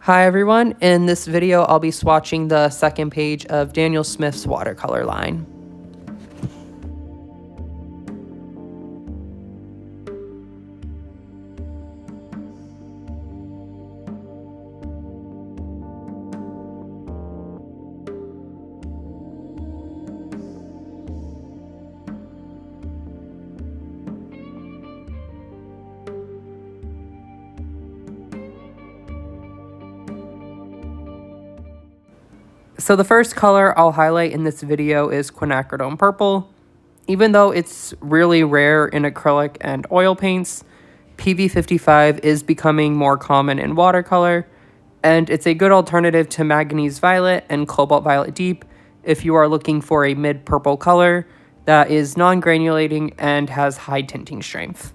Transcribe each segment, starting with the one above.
Hi everyone, in this video I'll be swatching the second page of Daniel Smith's watercolor line. So the first color I'll highlight in this video is quinacridone purple. Even though it's really rare in acrylic and oil paints, PV55 is becoming more common in watercolor, and it's a good alternative to manganese violet and cobalt violet deep if you are looking for a mid-purple color that is non-granulating and has high tinting strength.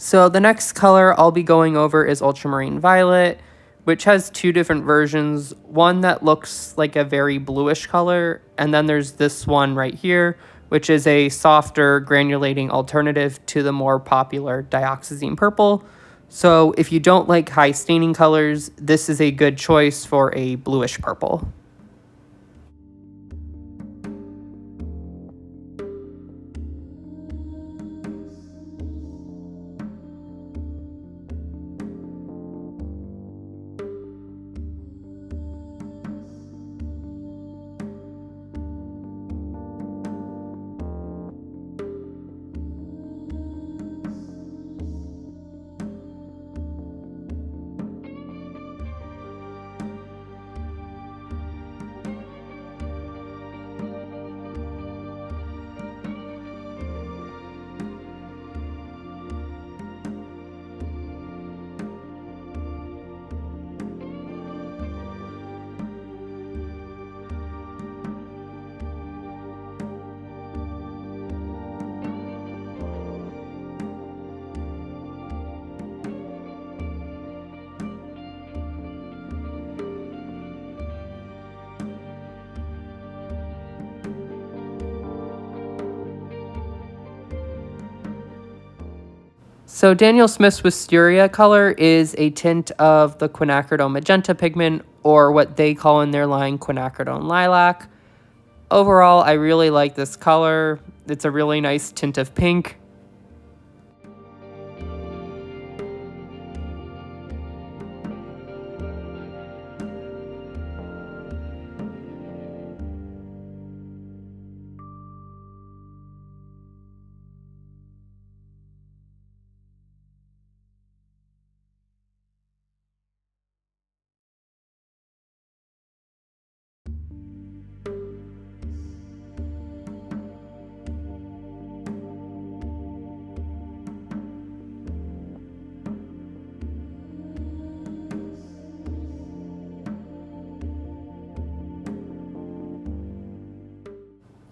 So the next color I'll be going over is ultramarine violet, which has two different versions. One that looks like a very bluish color, and then there's this one right here, which is a softer granulating alternative to the more popular dioxazine purple. So if you don't like high staining colors, this is a good choice for a bluish purple. So Daniel Smith's wisteria color is a tint of the quinacridone magenta pigment, or what they call in their line quinacridone lilac. Overall, I really like this color. It's a really nice tint of pink.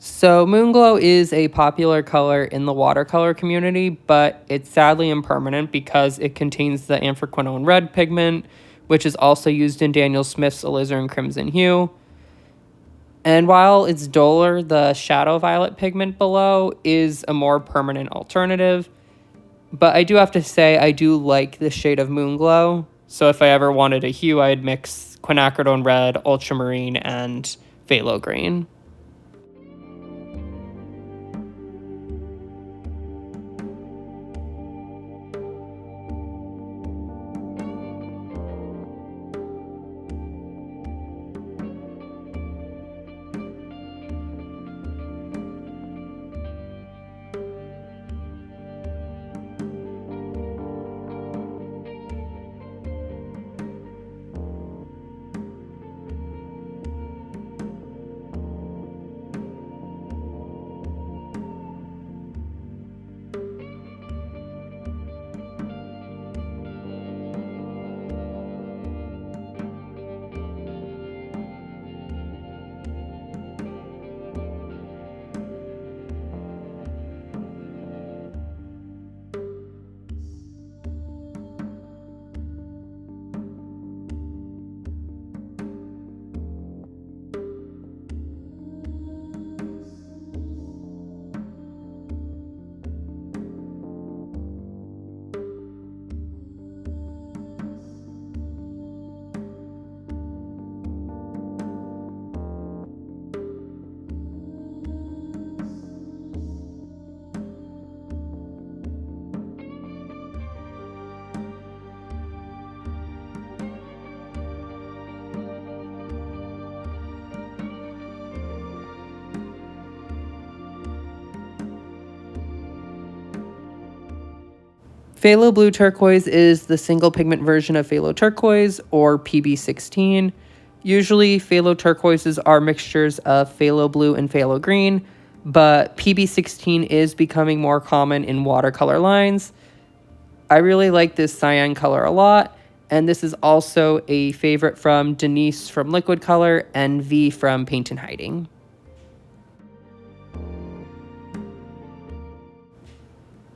So Moonglow is a popular color in the watercolor community, but it's sadly impermanent because it contains the anthraquinone red pigment, which is also used in Daniel Smith's alizarin crimson hue. And while it's duller, the shadow violet pigment below is a more permanent alternative. But I do have to say I do like the shade of Moonglow. So if I ever wanted a hue, I'd mix quinacridone red, ultramarine, and phthalo green. Phthalo blue turquoise is the single pigment version of phthalo turquoise, or PB16. Usually, phthalo turquoises are mixtures of phthalo blue and phthalo green, but PB16 is becoming more common in watercolor lines. I really like this cyan color a lot, and this is also a favorite from Denise from Liquid Color and V from Paint and Hiding.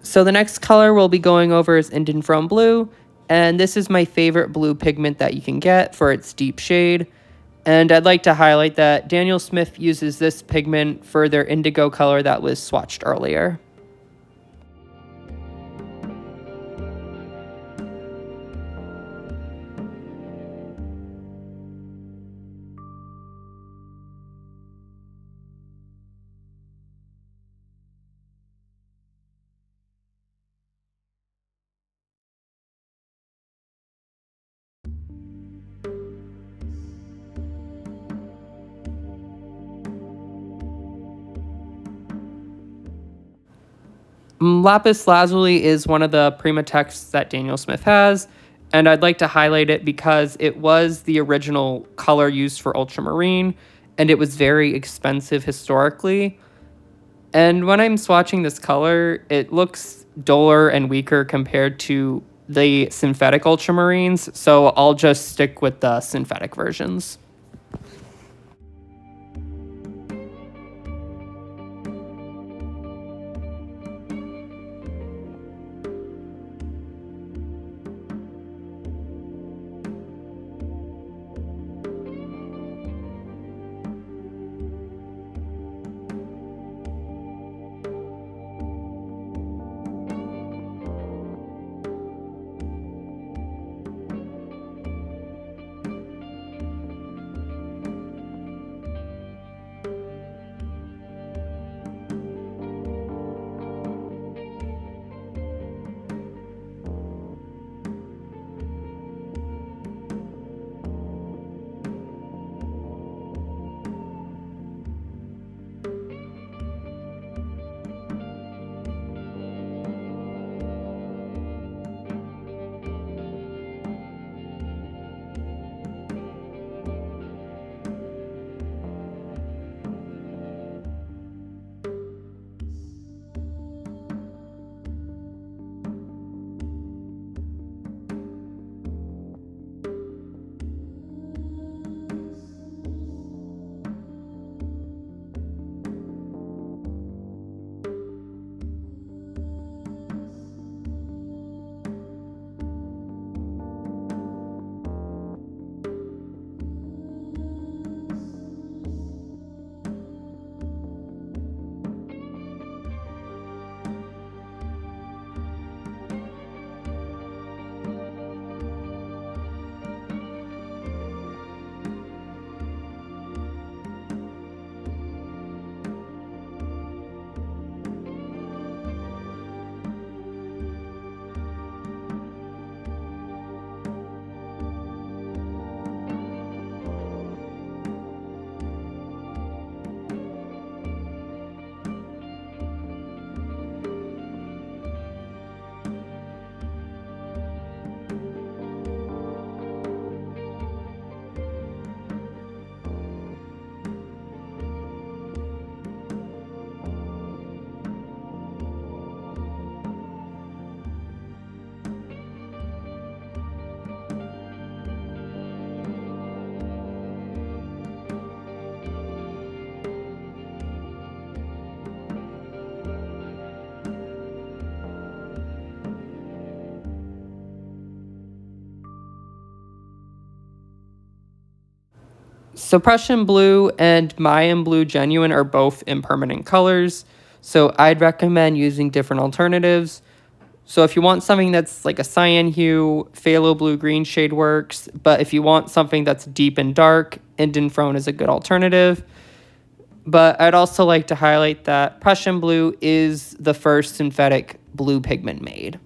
So the next color we'll be going over is Indinfrome Blue, and this is my favorite blue pigment that you can get for its deep shade. And I'd like to highlight that Daniel Smith uses this pigment for their indigo color that was swatched earlier. Lapis lazuli is one of the Prima texts that Daniel Smith has, and I'd like to highlight it because it was the original color used for ultramarine, and it was very expensive historically. And when I'm swatching this color, it looks duller and weaker compared to the synthetic ultramarines, so I'll just stick with the synthetic versions. So Prussian Blue and Mayan Blue Genuine are both impermanent colors, so I'd recommend using different alternatives. So if you want something that's like a cyan hue, phthalo blue green shade works, but if you want something that's deep and dark, Indinfrone is a good alternative. But I'd also like to highlight that Prussian Blue is the first synthetic blue pigment made.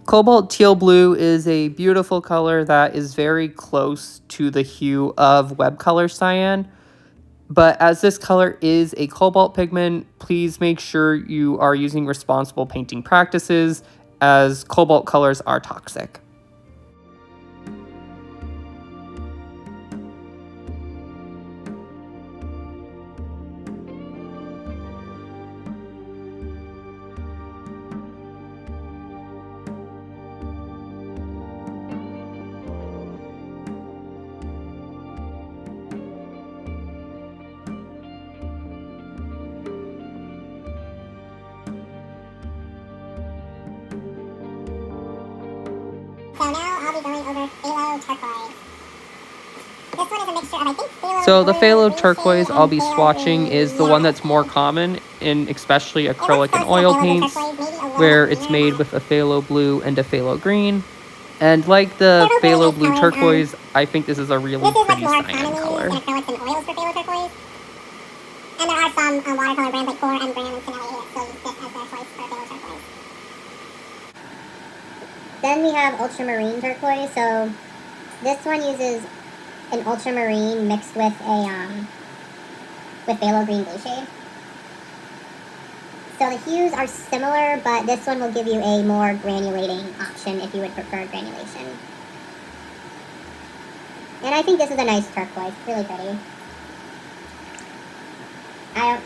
Cobalt teal blue is a beautiful color that is very close to the hue of web color cyan. But as this color is a cobalt pigment, please make sure you are using responsible painting practices, as cobalt colors are toxic. So now I'll be going over phthalo turquoise. This one is a mixture of, I think, phthalo So the phthalo green turquoise I'll be and phthalo swatching green. is the one that's more common in especially acrylic and oil paints, where it's made with a phthalo blue and a phthalo green. And like the phthalo blue turquoise, I think this is a really pretty cyan color. In acrylics and oils for phthalo turquoise. And there are some watercolor brands like Core and Graham and Finelli that still use this as their choice for phthalo turquoise. Then we have ultramarine turquoise. So this one uses an ultramarine mixed with a with phthalo green blue shade. So the hues are similar, but this one will give you a more granulating option if you would prefer granulation. And I think this is a nice turquoise, really pretty. I don't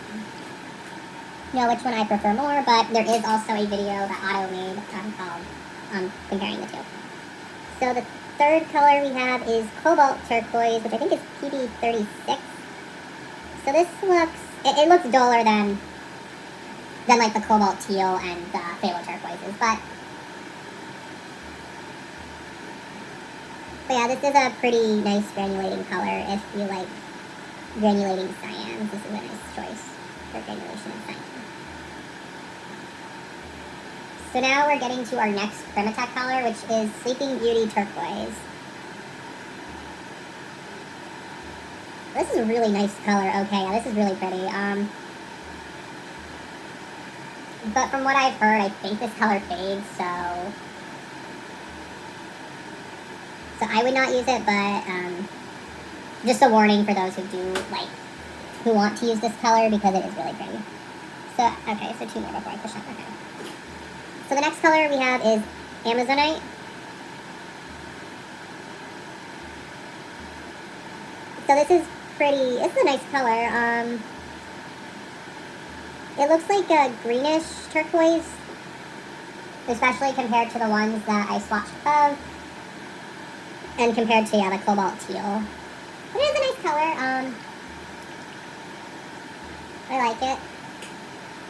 know which one I prefer more, but there is also a video that Otto made called comparing the two. So the third color we have is cobalt turquoise, which I think is PB36. So this looks, it looks duller than like the cobalt teal and the phthalo turquoises, but yeah, this is a pretty nice granulating color if you like granulating cyans. This is a nice choice for granulation in cyan. So now we're getting to our next Primatech color, which is Sleeping Beauty turquoise. This is a really nice color. Okay, yeah, this is really pretty. But from what I've heard, I think this color fades, so I would not use it, but just a warning for those who want to use this color, because it is really pretty. So, okay, so two more before I push up. Okay. So the next color we have is Amazonite. So this is pretty, it's a nice color. It looks like a greenish turquoise, especially compared to the ones that I swatched above, and compared to, the cobalt teal. But it is a nice color. I like it.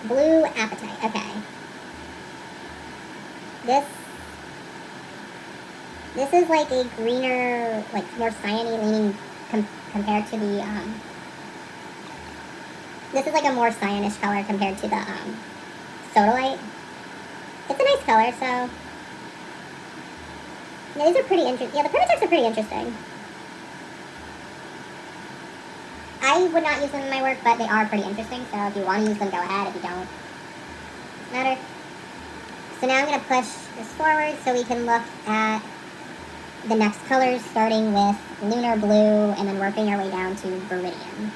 Blue Apatite, okay. This is like a greener, like more cyany leaning compared to the, this is like a more cyanish color compared to the Sodalite. It's a nice color, so yeah, these are pretty interesting. Yeah, the Primatechs are pretty interesting. I would not use them in my work, but they are pretty interesting, so if you want to use them, go ahead. If you don't, doesn't matter. So now I'm going to push this forward so we can look at the next colors, starting with Lunar Blue and then working our way down to Viridian.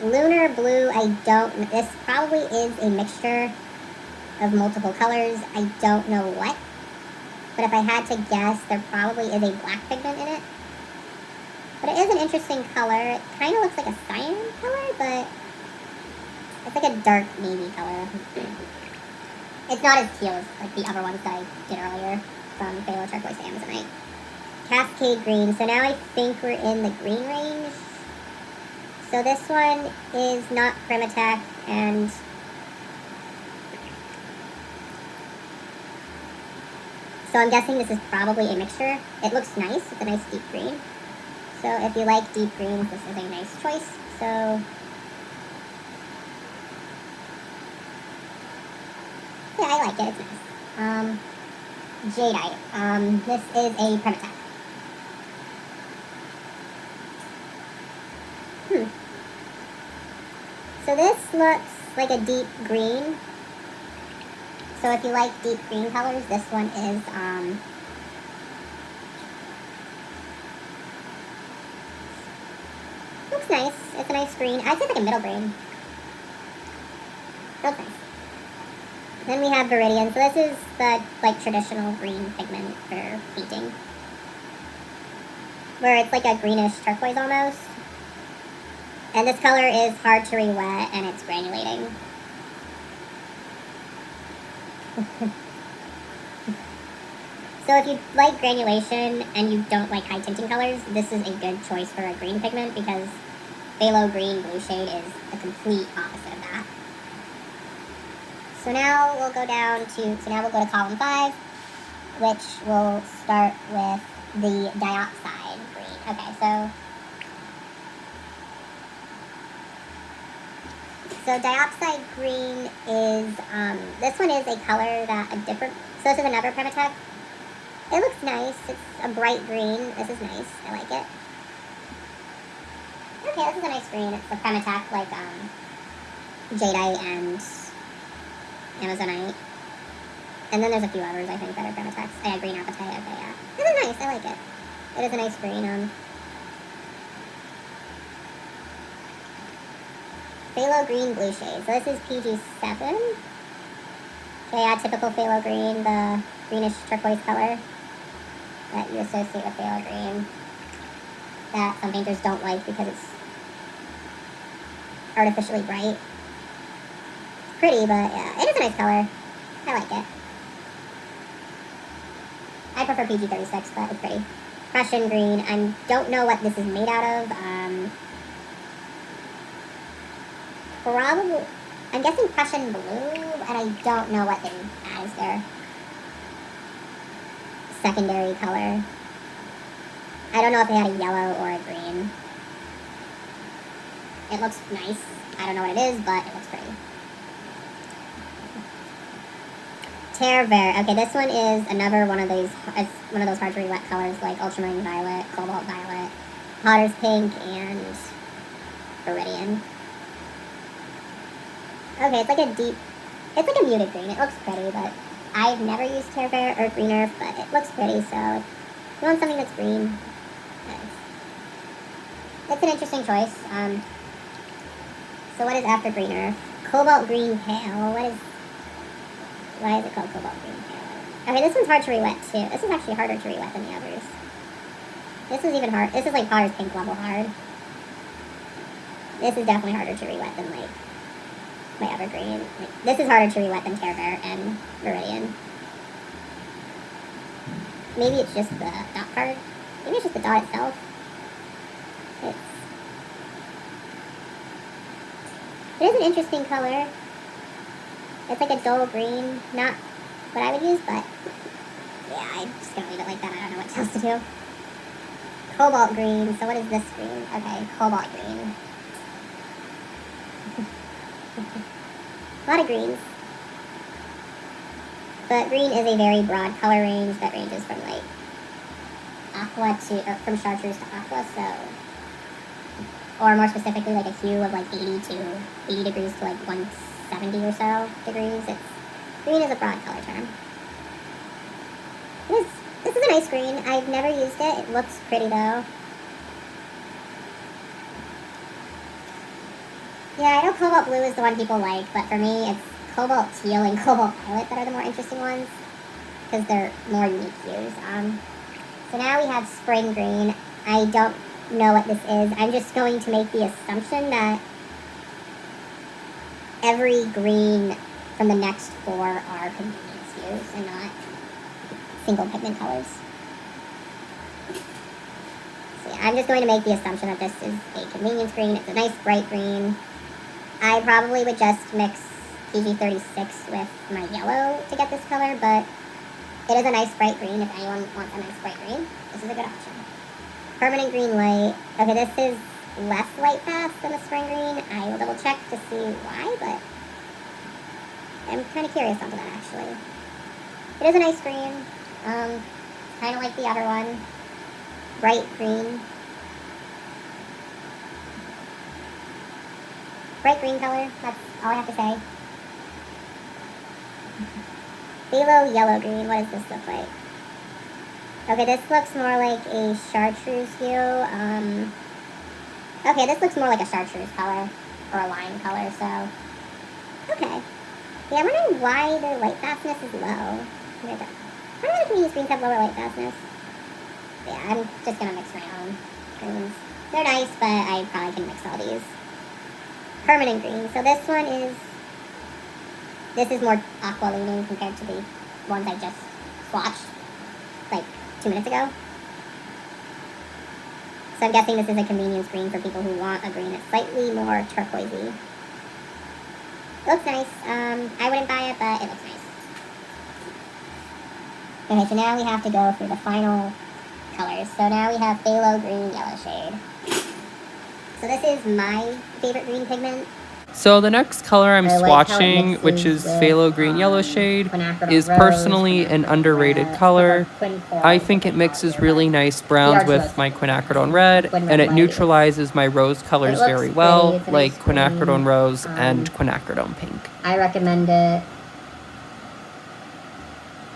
Lunar Blue, this probably is a mixture of multiple colors. I don't know what, but if I had to guess, there probably is a black pigment in it. But it is an interesting color. It kind of looks like a cyan color, but it's like a dark navy color. It's not as teal as like the other ones that I did earlier from Phthalo Turquoise to Amazonite. Cascade Green. So now I think we're in the green range. So this one is not Primatech, and so I'm guessing this is probably a mixture. It looks nice. It's a nice deep green. So if you like deep greens, this is a nice choice. So yeah, I like it. It's nice. Jadeite. This is a Primatech. So this looks like a deep green. So if you like deep green colors, this one is, looks nice. It's a nice green. I'd say it's like a middle green. Looks nice. Then we have Viridian. So this is the, like, traditional green pigment for painting, where it's like a greenish turquoise almost. And this color is hard to re-wet, and it's granulating. So if you like granulation and you don't like high tinting colors, this is a good choice for a green pigment, because phthalo green blue shade is the complete opposite of that. So now we'll go to column 5, which will start with the diopside green. Okay, so diopside green is, this one is a color that so this is another Permatech. It looks nice. It's a bright green. This is nice. I like it. Okay, this is a nice green. It's the Permatech, like, Jadeite and Amazonite. And then there's a few others, I think, that are Permatechs. Oh, yeah, green apatite. Okay, yeah. This is nice. I like it. It is a nice green. Phthalo green blue shade. So this is PG7. Okay, yeah, typical phthalo green, the greenish turquoise color that you associate with phthalo green, that some painters don't like because it's artificially bright. It's pretty, but yeah, it is a nice color. I like it. I prefer PG36, but it's pretty. Prussian green. I don't know what this is made out of. Probably, I'm guessing Prussian blue, and I don't know what they add as their secondary color. I don't know if they had a yellow or a green. It looks nice. I don't know what it is, but it looks pretty. Terre Verte. Okay, this one is another one of these. It's one of those hard to re-wet colors, like ultramarine violet, cobalt violet, potter's pink, and Viridian. Okay, it's like a muted green. It looks pretty, but I've never used Terre Verte or Green Earth, but it looks pretty, so if you want something that's green, it's an interesting choice. So what is after Green Earth? Cobalt Green Pale. Why is it called Cobalt Green Pale? Okay, this one's hard to re-wet, too. This is actually harder to re-wet than the others. This is even hard. This is like potter's pink level hard. This is definitely harder to re-wet than, like, my evergreen. Like, this is harder to re-wet than Terre Verte and Viridian. Maybe it's just the dot card. Maybe it's just the dot itself. It is an interesting color. It's like a dull green. Not what I would use, but yeah, I'm just gonna leave it like that. I don't know what else to do. Cobalt green. So what is this green? Okay, cobalt green. A lot of greens. But green is a very broad color range that ranges from like aqua to, or from chartreuse to aqua, so, or more specifically like a hue of like 80 degrees to like 170 or so degrees. Green is a broad color term. This is a nice green. I've never used it. It looks pretty though. Yeah, I know cobalt blue is the one people like, but for me it's cobalt teal and cobalt violet that are the more interesting ones, because they're more unique hues. So now we have spring green. I don't know what this is. I'm just going to make the assumption that every green from the next 4 are convenience hues and not single pigment colors. So yeah, I'm just going to make the assumption that this is a convenience green. It's a nice bright green. I probably would just mix PG36 with my yellow to get this color, but it is a nice bright green. If anyone wants a nice bright green, this is a good option. Permanent green light. Okay, this is less light fast than the spring green. I will double check to see why, but I'm kind of curious onto that actually. It is a nice green. Kind of like the other one. Bright green. Bright green color. That's all I have to say. Phthalo yellow green. What does this look like? Okay, this looks more like a chartreuse hue. Okay, this looks more like a chartreuse color or a lime color, so okay. Yeah, I'm wondering why the light fastness is low. I wonder if community screens have lower light fastness. Yeah, I'm just gonna mix my own greens. They're nice, but I probably can mix all these. Permanent green. So this is more aqua leaning compared to the ones I just swatched like 2 minutes ago. So I'm guessing this is a convenience green for people who want a green that's slightly more turquoisey. It looks nice. I wouldn't buy it, but it looks nice. Okay, so now we have to go through the final colors. So now we have phthalo green yellow shade. So this is my favorite green pigment. So the next color I'm I like how it swatching, mixes which is with, phthalo green yellow shade, quinacridone is rose, personally an quinacridone underrated red, color. quin coral, I think it mixes really nice browns with my quinacridone red, and it neutralizes my rose colors very well, like quinacridone rose and quinacridone pink. I recommend it.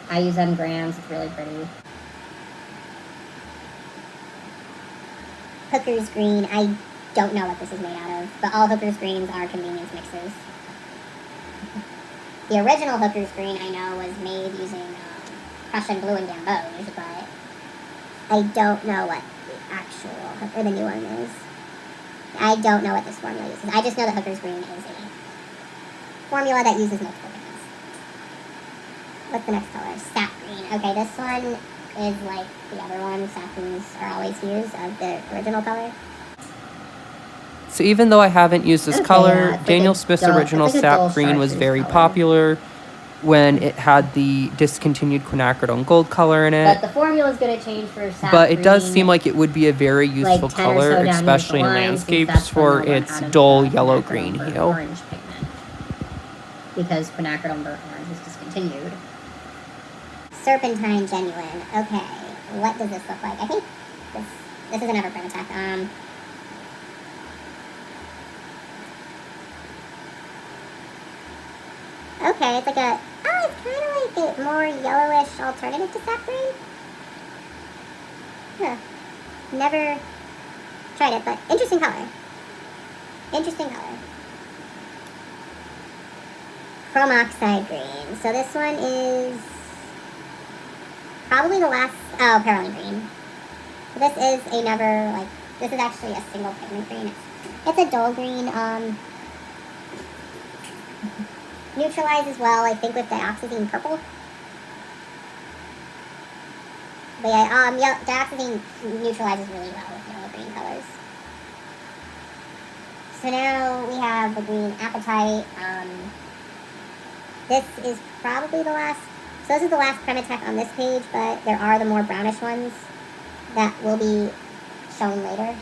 I use M grams. It's really pretty. Hooker's green. I don't know what this is made out of, but all Hooker's greens are convenience mixes. The original Hooker's green I know was made using Prussian blue and gamboge, but I don't know what the actual, or the new one is. I don't know what this formula uses. I just know that Hooker's green is a formula that uses multiple pigments. What's the next color? Sap green. Okay, this one is like the other one. Sap greens are always used of the original color. So even though I haven't used this color, Daniel Smith's original sap green was very popular when it had the discontinued quinacridone gold color in it. But the formula is going to change for sap But it green, does seem like it would be a very useful color, especially in landscapes, for its dull yellow-green hue. Orange pigment, because quinacridone burnt orange is discontinued. Serpentine genuine. Okay, what does this look like? I think this is an Everprimatech. Okay, it's like a, it's kind of like a more yellowish alternative to sap green. Huh. Never tried it, but interesting color. Interesting color. Chrome oxide green. So this one is probably the last, Perylene green. This is another, like, this is actually a single pigment green. It's a dull green, neutralizes well, I think, with dioxazine purple. But yeah, dioxazine neutralizes really well with yellow green colors. So now we have the green apatite. This is probably the last, so this is the last Primatech on this page, but there are the more brownish ones that will be shown later.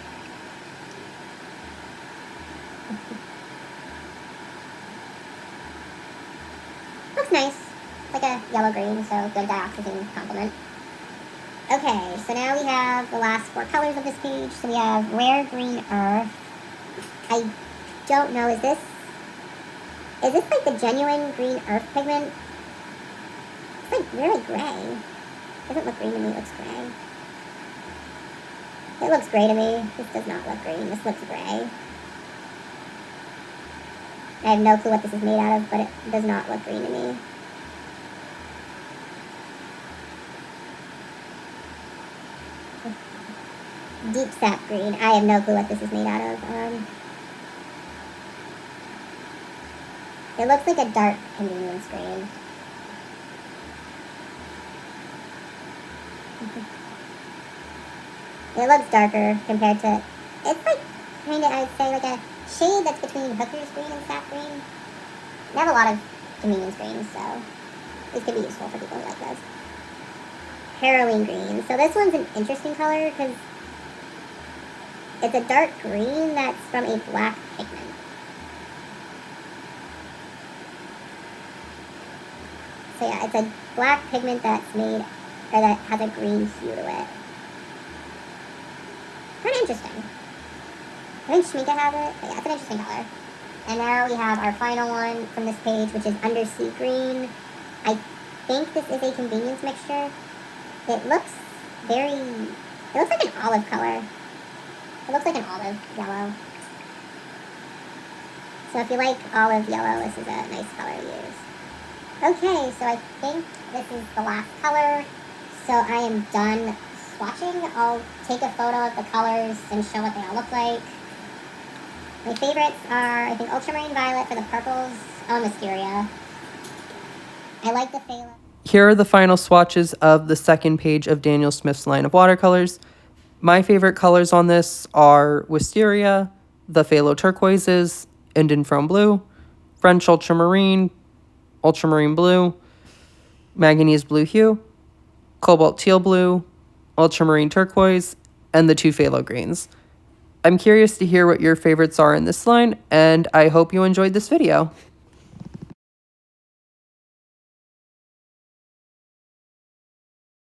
Looks nice, like a yellow-green, so good dioxazine complement. Okay, so now we have the last 4 colors of this page. So we have Rare Green Earth. I don't know, is this like the genuine green earth pigment? It's like really gray. It doesn't look green to me, it looks gray. It looks gray to me. This does not look green, this looks gray. I have no clue what this is made out of, but it does not look green to me. Deep sap green. I have no clue what this is made out of. It looks like a dark convenience green. It looks darker compared to, it's like kind of, I'd say, like a shade that's between Hooker's green and sap green. I have a lot of convenience greens, so these could be useful for people who like those. Perylene green. So this one's an interesting color because it's a dark green that's from a black pigment. So yeah, it's a black pigment that's made, or that has a green hue to it. Kind of interesting. I think Schminke has it, but yeah, it's an interesting color. And now we have our final one from this page, which is Undersea Green. I think this is a convenience mixture. It looks like an olive color. It looks like an olive yellow. So if you like olive yellow, this is a nice color to use. Okay, so I think this is the last color. So I am done swatching. I'll take a photo of the colors and show what they all look like. My favorites are, I think, ultramarine violet for the purples. Oh, Mysteria. I like the phthalo. Here are the final swatches of the second page of Daniel Smith's line of watercolors. My favorite colors on this are Wisteria, the phthalo turquoises, Indinfrome blue, French ultramarine blue, manganese blue hue, cobalt teal blue, ultramarine turquoise, and the two phthalo greens. I'm curious to hear what your favorites are in this line, and I hope you enjoyed this video.